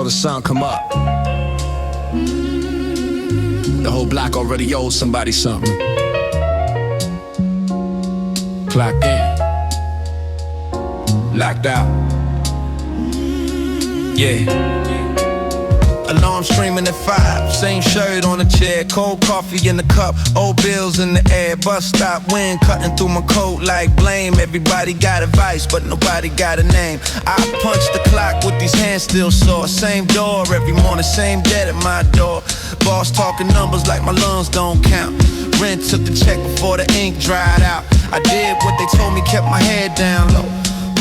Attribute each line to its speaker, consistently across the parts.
Speaker 1: the sun come up. The whole block already owes somebody something. Clocked in, locked out. Yeah.
Speaker 2: Alarm screaming at 5, same shirt on the chair, cold coffee in the cup, old bills in the air, bus stop, wind cutting through my coat like blame. Everybody got advice, but nobody got a name. I punch the clock with these hands still sore. Same door every morning, same debt at my door. Boss talking numbers like my lungs don't count. Rent took the check before the ink dried out. I did what they told me, kept my head down low.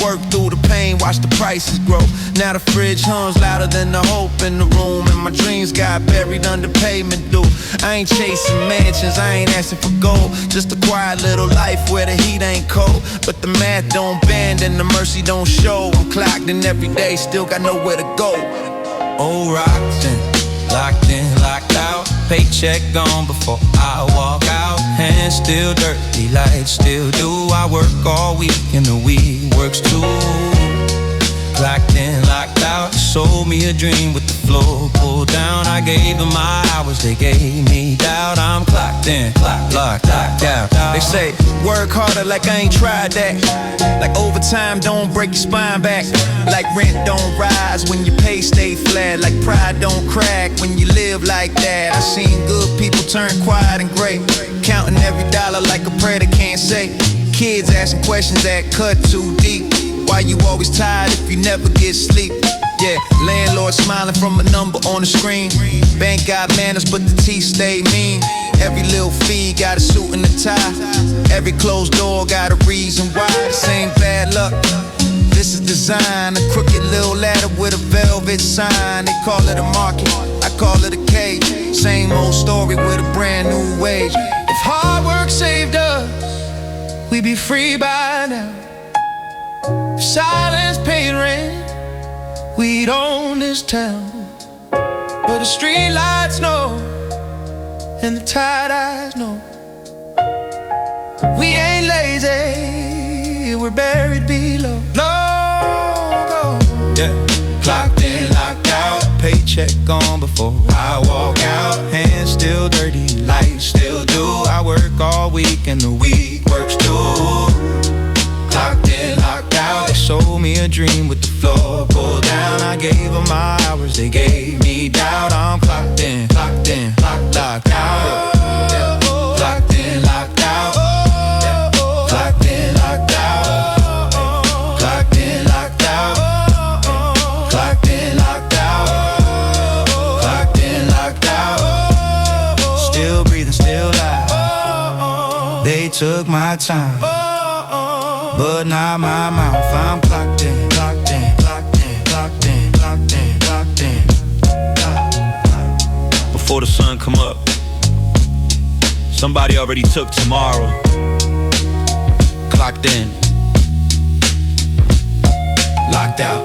Speaker 2: Work through the pain, watch the prices grow. Now the fridge hums louder than the hope in the room, and my dreams got buried under pavement due. I ain't chasing mansions, I ain't asking for gold. Just a quiet little life where the heat ain't cold, but the math don't bend and the mercy don't show. I'm clocked in every day, still got nowhere to go. Old rocked in, locked in, locked out. Paycheck gone before I walk out. Hands still dirty, lights still do. I work all week and the week works too. Clocked in, locked out. Sold me a dream with the floor pulled down. I gave them my hours, they gave me doubt. I'm clocked in, locked out. They say, work harder like I ain't tried that. Like overtime don't break your spine back. Like rent don't rise when your pay stay flat. Like pride don't crack when you live like that. I seen good people turn quiet and gray, counting every dollar like a prayer they can't say. Kids asking questions that cut too deep. Why you always tired if you never get sleep? Yeah, landlord smiling from a number on the screen. Bank got manners but the teeth stay mean. Every little fee got a suit and a tie. Every closed door got a reason why. This ain't bad luck, this is design. A crooked little ladder with a velvet sign. They call it a market, I call it a cage. Same old story with a brand new wage. If hard work saved us, we'd be free by now. If silence paid rent, we'd own this town. But the street lights know, and the tired eyes know. We ain't lazy, we're buried below. Low, yeah. Clocked in, locked out. Paycheck gone before I walk out. Hands still dirty, lights still do. I work all week and the week works too. Locked in, locked out. They sold me a dream with the floor pulled down. I gave them my hours, they gave me doubt. I'm clocked in, locked out. Yeah. Locked in, locked out. Yeah. Clocked in, locked out. Clocked in, locked out. Clocked in, locked out. Clocked in, locked out. Still breathing, still alive. They took my time, but not my mouth. I'm clocked in, clocked in, clocked in, clocked in, clocked in, clocked in.
Speaker 3: Before the sun come up, somebody already took tomorrow.
Speaker 2: Clocked in, locked out.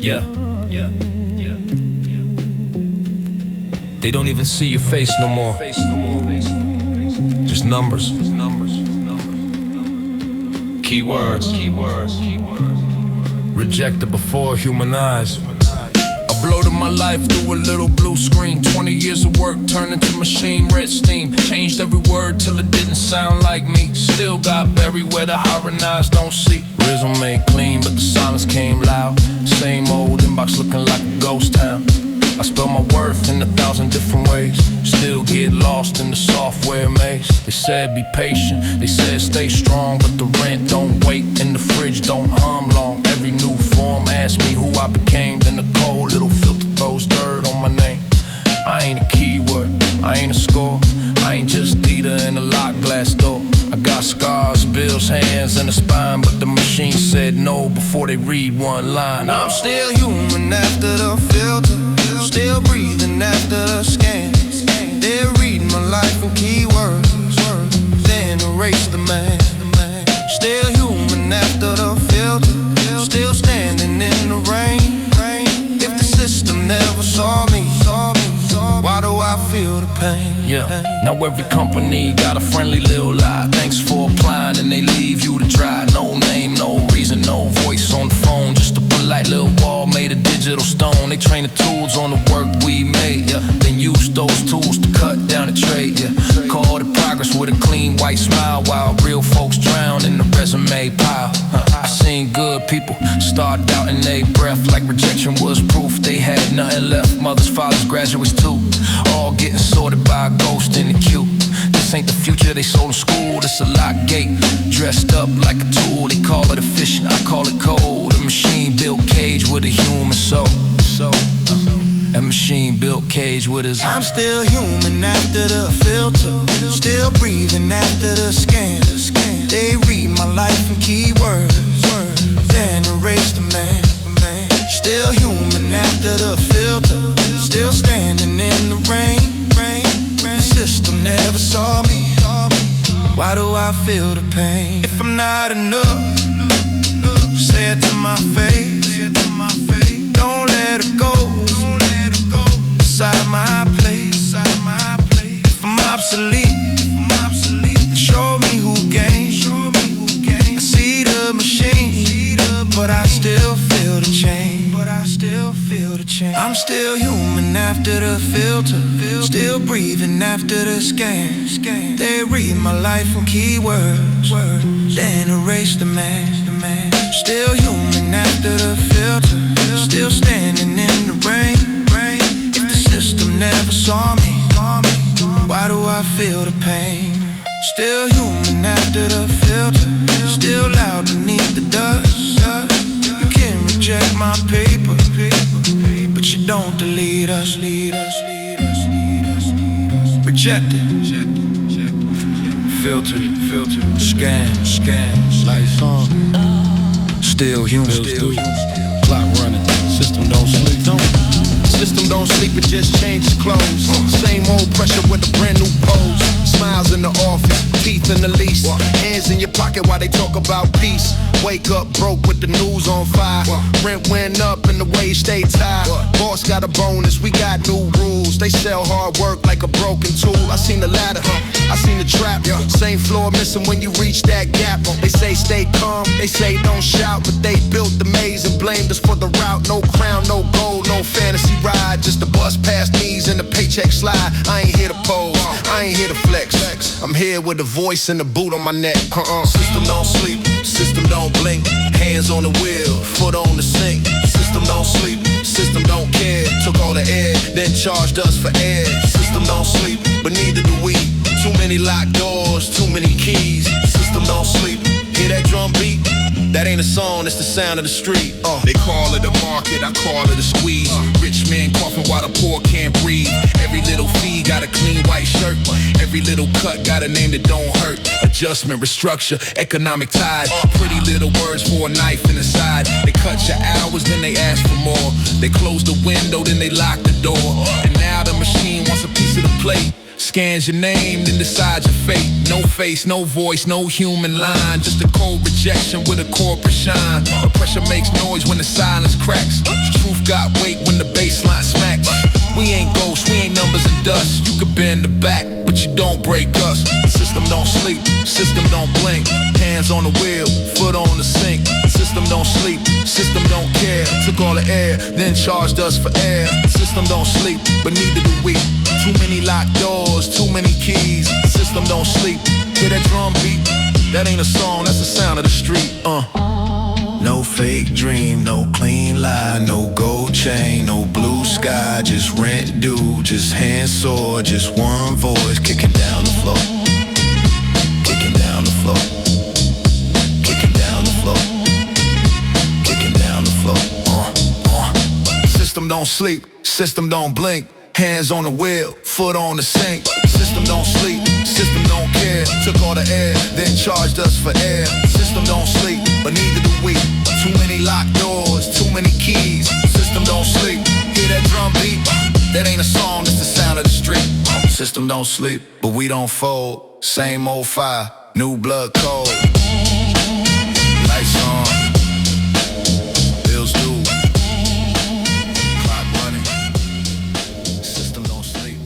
Speaker 1: Yeah. They don't even see your face no more. Just numbers. Keywords. Rejected before humanized. Uploaded my life through a little blue screen. 20 years of work turned into machine red steam. Changed every word till it didn't sound like me. Still got buried where the hiring eyes don't see. Resume clean, but the silence came loud. Same old inbox looking like a ghost town. I spell my worth in 1,000 different ways. Still get lost in the software maze. They said be patient, they said stay strong, but the rent don't wait and the fridge don't hum long. Every new form asks me who I became. Then the cold little filter throws dirt on my name. I ain't a keyword, I ain't a score. I ain't just Dita in a locked glass door. I got scars, bills, hands, and a spine, but the machine said no before they read one line.
Speaker 2: I'm still human after the filter, still breathing after the scan. They're reading my life in keywords, then erase the man. Still human after the filter, still standing in the rain. If the system never saw me,
Speaker 1: Yeah, now every company got a friendly little lie. Thanks for applying and they leave you to dry. No name, no reason, no voice on the phone. Just a polite little wall made of digital stone. They train the tools on the work we made, yeah. Then use those tools to cut down the trade, yeah. Call it progress with a clean white smile, while real folks drown in the resume pile. I seen good people start doubting their breath like rejection was proof they had nothing left. Mothers, fathers, graduates too, all getting sorted by a ghost in the queue. This ain't the future they sold in school, this a lock gate, dressed up like a tool. They call it efficient, I call it cold. A machine-built cage with a human soul. A machine-built cage with his.
Speaker 2: I'm still human after the filter, still breathing after the scan. They read my life in keywords, then erase the man. Still human after the filter, still standing in the rain. The system never saw me. Why do I feel the pain? If I'm not enough, say it to my face. Don't let it go. Inside my place. If I'm obsolete, show me who gains. I see the machine, but I still feel the change. I'm still human after the filter, still breathing after the scan. They read my life in keywords, then erase the man. Still human after the filter, still standing in the rain. If the system never saw me, why do I feel the pain? Still human after the filter, still loud beneath the dust. You can reject my paper, but you don't delete us. Rejected, filtered, scan, lights on. Still human, clock running, system don't sleep. System don't sleep, it just changes clothes. Same old pressure with a brand new pose. Smiles in the office, teeth in the lease. Hands in your pocket while they talk about peace. Wake up broke with the news on fire. Rent went up and the wage stayed high. Boss got a bonus, we got new rules. They sell hard work like a broken tool. I seen the ladder, I seen the trap. Same floor missing when you reach that gap. They say stay calm, they say don't shout, but they built the maze and blamed us for the route. No crown, no gold, no fantasy ride. Just a bus past knees and the paycheck slide. I ain't here to pose, I ain't here to flex. I'm here with a voice and a boot on my neck. System don't sleep, system don't blink. Hands on the wheel, foot on the sink. System don't sleep, system don't care. Took all the air, then charged us for air. System don't sleep, but neither do we. Too many locked doors, too many keys. System don't sleep, hear that drum beat? That ain't a song, it's the sound of the street. They call it a market, I call it a squeeze. Rich men coughing while the poor can't breathe. Every little fee got a clean white shirt. Every little cut got a name that don't hurt. Adjustment, restructure, economic tide. Pretty little words for a knife in the side. They cut your hours, then they ask for more. They close the window, then they lock the door. And now the machine wants a piece of the plate. Scans your name, then decides your fate. No face, no voice, no human line. Just a cold rejection with a corporate shine. The pressure makes noise when the silence cracks. Truth got weight when the bassline smacks. We ain't ghosts, we ain't numbers and dust. You could bend the back, but you don't break us. The system don't sleep, system don't blink. Hands on the wheel, foot on the sink. The system don't sleep, system don't care. Took all the air, then charged us for air. The system don't sleep, but neither do we. Too many locked doors, too many keys. The system don't sleep, hear that drum beat? That ain't a song, that's the sound of the street. No fake dream, no clean lie, no gold chain, no blue sky, just rent due, just hand sore, just one voice kicking down the floor, kicking down the floor, kicking down the floor, kicking down the floor. System don't sleep, system don't blink. Hands on the wheel, foot on the sink. System don't sleep, system don't care. Took all the air, then charged us for air. System don't sleep, but neither do we. Too many locked doors, too many keys. System don't sleep, hear that drum beat? That ain't a song, it's the sound of the street. System don't sleep, but we don't fold. Same old fire, new blood cold. Lights on, bills due. Clock running. System don't sleep.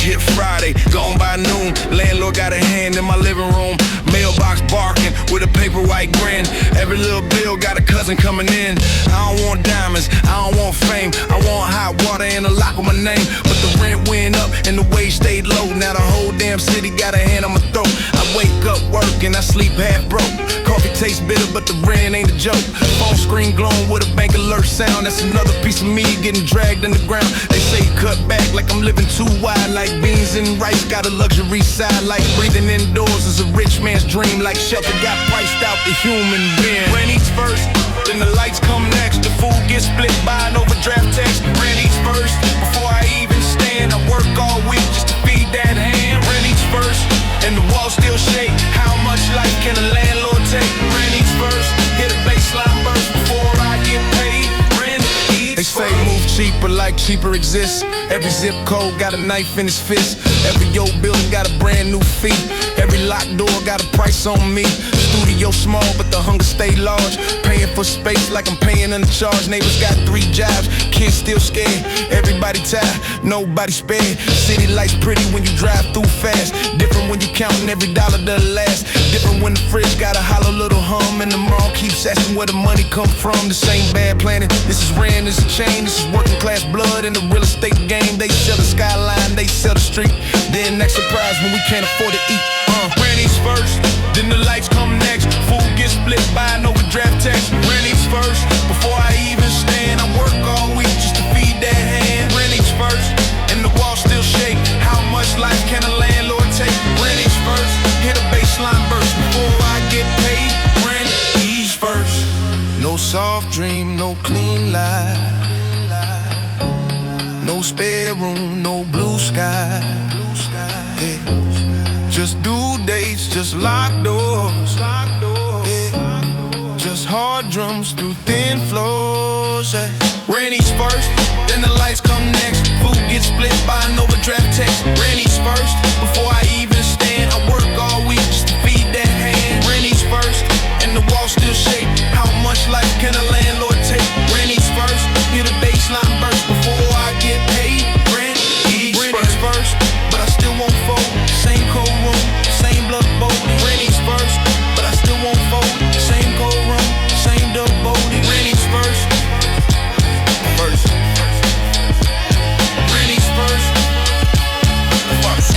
Speaker 2: hit Friday, gone by noon. Landlord got a hand in my living room. Mailbox barking with a paper white grin. Every little bill got a cousin coming in. I don't want diamonds, I don't want fame. I want hot water and a lock with my name. But the rent went up and the wage stayed low. Now the whole damn city got a hand on my throat. I wake up, work, and I sleep half broke. Coffee tastes bitter, but the rent ain't a joke. Phone screen glowing with a bank alert sound. That's another piece of me getting dragged underground. They say cut back like I'm living too wide. Like beans and rice, got a luxury side. Like breathing indoors is a rich man's dream. Like shelter got priced out the human being. Rent eats first, then the lights come next. The food gets split by an overdraft text. Rent eats first, before I even stand. I work all week just to feed that hand. Rent eats first, and the walls still shake. How much life can a landlord take? Rent eats first, hit a baseline burst before I get paid. Rent eats. They say move cheaper like cheaper exists. Every zip code got a knife in his fist. Every old building got a brand new fee. Every locked door got a price on me. Studio small, but the hunger stay large. Paying for space like I'm paying under charge. Neighbors got 3 jobs, kids still scared. Everybody tired, nobody spared. City lights pretty when you drive through fast. Different when you counting every dollar to last. Different when the fridge got a hollow little hum. And the mall keeps asking where the money come from. This ain't bad planning, this is rent, this is chain. This is working class blood in the real estate game. They sell the skyline, they sell the street. Then next surprise when we can't afford to eat. Rent eats first, then the lights come next. Food gets split by an overdraft text. Rent eats first, before I even stand. I work all week just to feed that hand. Rent eats first, and the walls still shake. How much life can a landlord take? Rent eats first, hit a baseline burst before I get paid. Rent eats first. No soft dream, no clean life. No spare room, no blue sky. Yeah. Just due dates, just locked doors. Yeah. Just hard drums through thin floors. Yeah. Rent eats first, then the lights come next. Food gets split by an overdraft text. Rent eats first, before I even stand. I work all week just to feed that hand. Rent eats first, and the walls still shake. How much life can a landlord take? Rent eats first, hit a baseline burst before I get paid. Rent eats first, but I still won't fold. Same cold room, same blood boat. Rent eats first, but I still won't fold. Same cold room, same double boat. Rent eats first. First. Rent eats first. First.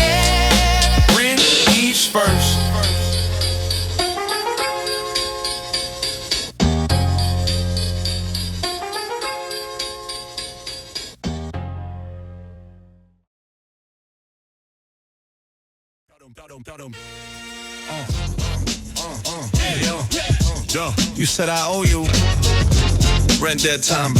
Speaker 2: Rent eats first. You said I owe you rent that time.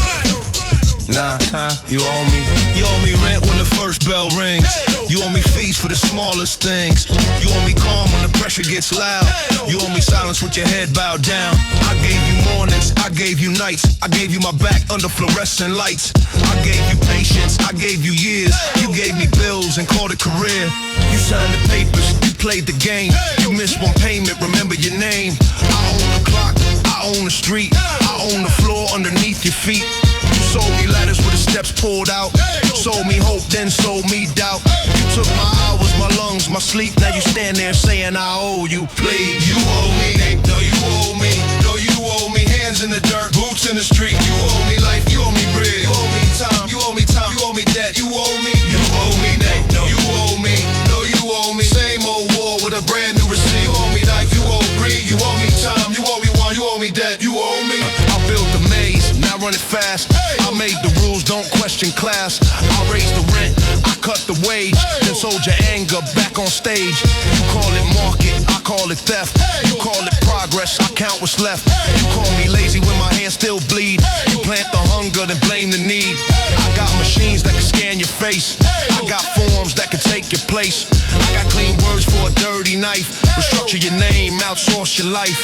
Speaker 2: Nah, you owe me.
Speaker 4: You owe me rent when the first bell rings. You owe me fees for the smallest things. You owe me calm when the pressure gets loud. You owe me silence with your head bowed down. I gave you mornings, I gave you nights. I gave you my back under fluorescent lights. I gave you patience, I gave you years. You gave me bills and called it career. You signed the papers, you played the game. You missed one payment, remember your name. I own the clock, I own the street. I own the floor underneath your feet. You sold me ladders with the steps pulled out. Sold me hope, then sold me doubt. You took my hours, my lungs, my sleep. Now you stand there saying I owe you. Please, you owe me. No, you owe me. No, you owe me. Hands in the dirt, boots in the street. You owe me life, you owe me bread. You owe me time, you owe me time, you owe me debt. You owe me. You owe me. No, you owe me. No, you owe me. Same old war with a brand new receipt. You owe me life, you owe greed. You owe me time, you owe me one, you owe me debt. You owe me. I built the maze, now run it fast. I made the rules, don't question class. I raised the rent, I cut the wage, then sold your anger back on stage. You call it market, I call it theft. You call it progress, I count what's left. You call me lazy when my hands still bleed. You plant the hunger, then blame the need. I got machines that can scan your face. I got forms that can take your place. I got clean words for a dirty knife. Restructure your name, outsource your life.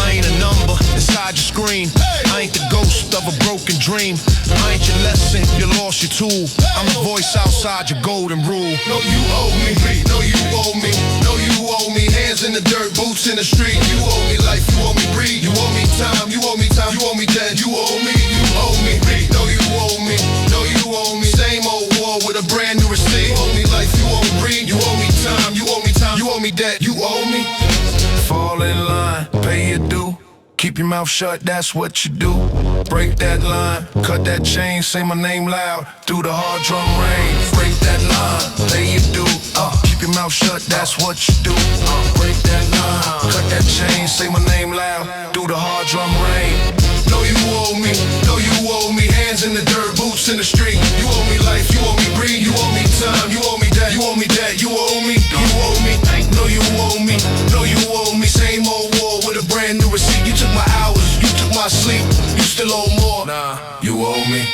Speaker 4: I ain't a number inside your screen. I ain't the ghost of a broken dream. I ain't your lesson, you lost your tool. I'm the voice outside your golden rule. No, you owe me. No, you owe me. No, you owe me. Hands in the dirt, boots in the street. You owe me life, you owe me breed. You owe me time, you owe me time, you owe me dead. You owe me. You owe me. No, you owe me. No, you owe me. Same old war with a brand new receipt. You owe me life, you owe me
Speaker 1: in line, pay your due. Keep your mouth shut, that's what you do. Break that line, cut that chain, say my name loud through the hard drum rain. Break that line, pay your due. Keep your mouth shut, that's what you do. Break that line, cut that chain, say my name loud through the hard drum rain. Know you owe me, know you owe me. Hands in the dirt, boots in the street. You owe me life, you owe me breathe, you owe me time, you owe me that, you owe me that, you owe me, you owe me. Know you owe me, know you owe me. Same old war with a brand new receipt. You took my hours, you took my sleep. You still owe more. Nah, you owe me.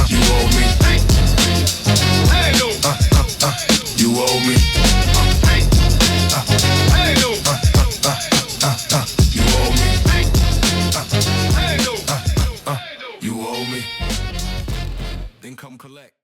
Speaker 1: You owe me. You owe me. You owe me. Then come collect.